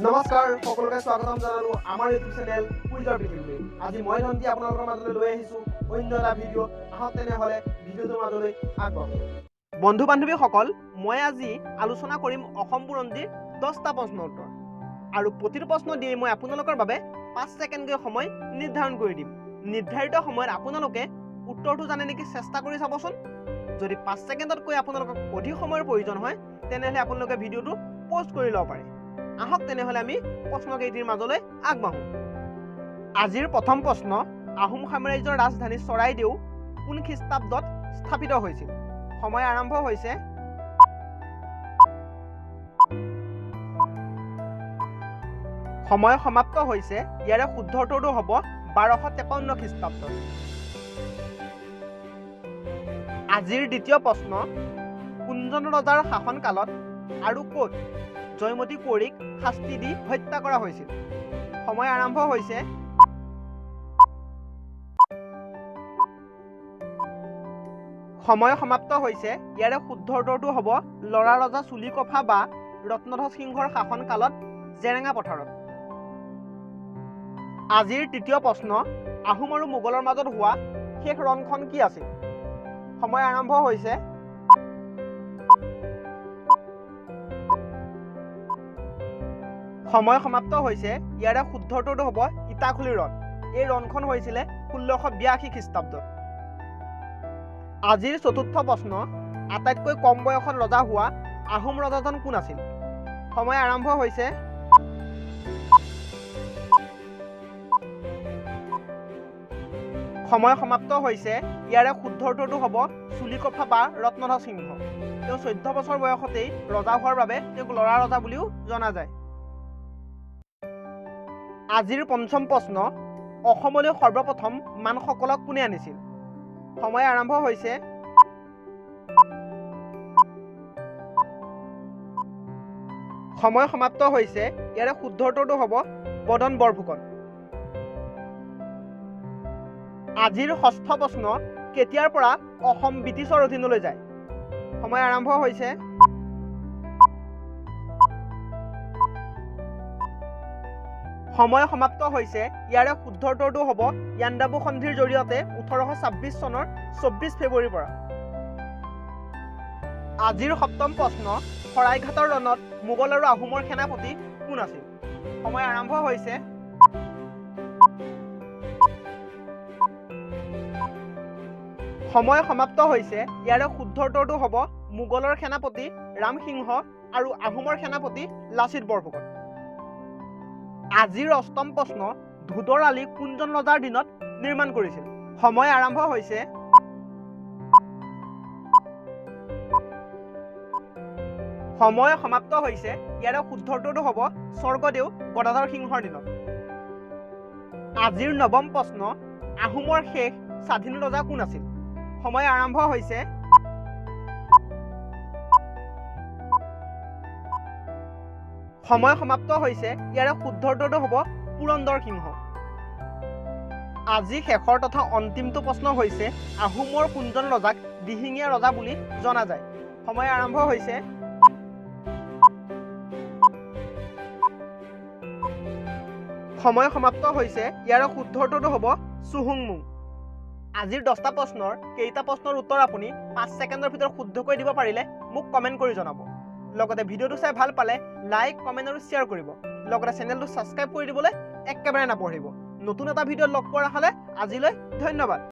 নমস্কাৰ সকলোকে স্বাগতম জনালো আমাৰ ইউটিউব চেনেল কুইজৰ পৃথিৱীলৈ। আজি মই ধন্তি আপোনালোকৰ মাজলৈ লৈ আহিছো অন্য এটা ভিডিঅ'। আহক তেনেহ'লে ভিডিঅ'টোৰ মাজলৈ আগবাঢ়ো। বন্ধু বান্ধৱীসকল, মই আজি আলোচনা কৰিম অসম বুৰঞ্জীৰ 10টা প্ৰশ্নৰ উত্তৰ। আৰু প্ৰতিটো প্ৰশ্ন দিয়ে মই আপোনালোকৰ বাবে 5 ছেকেণ্ডকৈ সময় নিৰ্ধাৰণ কৰি দিম। নিৰ্ধাৰিত সময়ত আপোনালোকে উত্তৰটো জানে নেকি চেষ্টা কৰি চাবচোন। যদি 5 ছেকেণ্ডতকৈ আপোনালোকক অধিক সময়ৰ প্ৰয়োজন হয় তেনেহ'লে আপোনালোকে ভিডিঅ'টো প'ষ্ট কৰি ল'ব পাৰে। আহক তেনেহ'লে আমি প্ৰশ্নকেইটিৰ মাজলৈ আগবাঢ়ো। আজিৰ প্ৰথম প্ৰশ্ন, আহোম সাম্ৰাজ্যৰ ৰাজধানী চৰাইদেউ কোন খ্ৰীষ্টাব্দত স্থাপিত হৈছিল? সময় আৰম্ভ হৈছে। সময় সমাপ্ত হৈছে। ইয়াৰে শুদ্ধ উত্তৰটো হ'ব 1253 খ্ৰীষ্টাব্দত। আজিৰ দ্বিতীয় প্ৰশ্ন, কোনজন ৰজাৰ শাসনকালত আৰু ক'ত জয়মতী কুঁৱৰীক শাস্তি দি হত্যা কৰা হৈছিল? সময় আৰম্ভ হৈছে। সময় সমাপ্ত হৈছে। ইয়াৰে শুদ্ধ উত্তৰটো হ'ব লৰা ৰজা চুলিকফা বা ৰত্নধ্বজ সিংহৰ শাসনকালত জেৰেঙা পথাৰত। আজিৰ তৃতীয় প্ৰশ্ন, আহোম আৰু মোগলৰ মাজত হোৱা শেষ ৰণখন কি আছিল? সময় আৰম্ভ হৈছে। সময় সমাপ্ত হৈছে। ইয়াৰে শুদ্ধ উত্তৰটো হ'ব ইটাখুলি ৰণ। এই ৰণখন হৈছিলে 1682 খ্ৰীষ্টাব্দত। আজিৰ চতুৰ্থ প্ৰশ্ন, আটাইতকৈ কম বয়সত ৰজা হোৱা আহোম ৰজাজন কোন আছিল? সময় আৰম্ভ হৈছে। সময় সমাপ্ত হৈছে। ইয়াৰে শুদ্ধ উত্তৰটো হ'ব চুলিকফা বা ৰত্নধ্বজ সিংহ। তেওঁ 14 বছৰ বয়সতেই ৰজা হোৱাৰ বাবে তেওঁক ল'ৰা ৰজা বুলিও জনা যায়। আজিৰ পঞ্চম প্ৰশ্ন, অসমলৈ সৰ্বপ্ৰথম মানসকলক কোনে আনিছিল? সময় আৰম্ভ হৈছে। সময় সমাপ্ত হৈছে। ইয়াৰে শুদ্ধ উত্তৰটো হ'ব বদন বৰফুকন। আজিৰ ষষ্ঠ প্ৰশ্ন, কেতিয়াৰ পৰা অসম ব্ৰিটিছৰ অধীনলৈ যায়? সময় আৰম্ভ হৈছে। সময় সমাপ্ত হৈছে। ইয়াৰে শুদ্ধ উত্তৰটো হ'ব ইয়াণ্ডাবু সন্ধিৰ জৰিয়তে 1826 চনৰ 24 ফেব্ৰুৱাৰীৰ পৰা। আজিৰ সপ্তম প্ৰশ্ন, শৰাইঘাটৰ ৰণত মোগল আৰু আহোমৰ সেনাপতি কোন আছিল? সময় আৰম্ভ হৈছে। সময় সমাপ্ত হৈছে। ইয়াৰে শুদ্ধ উত্তৰটো হ'ব মোগলৰ সেনাপতি ৰামসিংহ আৰু আহোমৰ সেনাপতি লাচিত বৰফুকন। আজিৰ অষ্টম প্ৰশ্ন, ধোদৰ আলি কোনজন ৰজাৰ দিনত নিৰ্মাণ কৰিছিল? সময় আৰম্ভ হৈছে। সময় সমাপ্ত হৈছে। ইয়াৰে শুদ্ধ উত্তৰটো হ'ব স্বৰ্গদেউ গদাধৰ সিংহৰ দিনত। আজিৰ নৱম প্ৰশ্ন, আহোমৰ শেষ স্বাধীন ৰজা কোন আছিল? সময় আৰম্ভ হৈছে। সময় সমাপ্ত হৈছে। ইয়াৰে শুদ্ধ উত্তৰটো হ'ব পুৰন্দৰ সিংহ। আজি শেষৰ তথা অন্তিমটো প্ৰশ্ন হৈছে, আহোমৰ কোনজন ৰজাক দিহিঙীয়া ৰজা বুলি জনা যায়? সময় আৰম্ভ হৈছে। সময় সমাপ্ত হৈছে। ইয়াৰে শুদ্ধ উত্তৰটো হ'ব চুহুংমুং। আজিৰ 10টা প্ৰশ্নৰ কেইটা প্ৰশ্নৰ উত্তৰ আপুনি 5 ছেকেণ্ডৰ ভিতৰত শুদ্ধকৈ দিব পাৰিলে মোক কমেণ্ট কৰি জনাব। লগতে ভিডিঅ'টো চাই ভাল পালে লাইক, কমেণ্ট আৰু শ্বেয়াৰ কৰিব। লগতে চেনেলটো ছাবস্ক্ৰাইব কৰি দিবলৈ একেবাৰে নাপাহৰিব। নতুন এটা ভিডিঅ'ত লগ পোৱাৰ আশাৰে আজিলৈ ধন্যবাদ।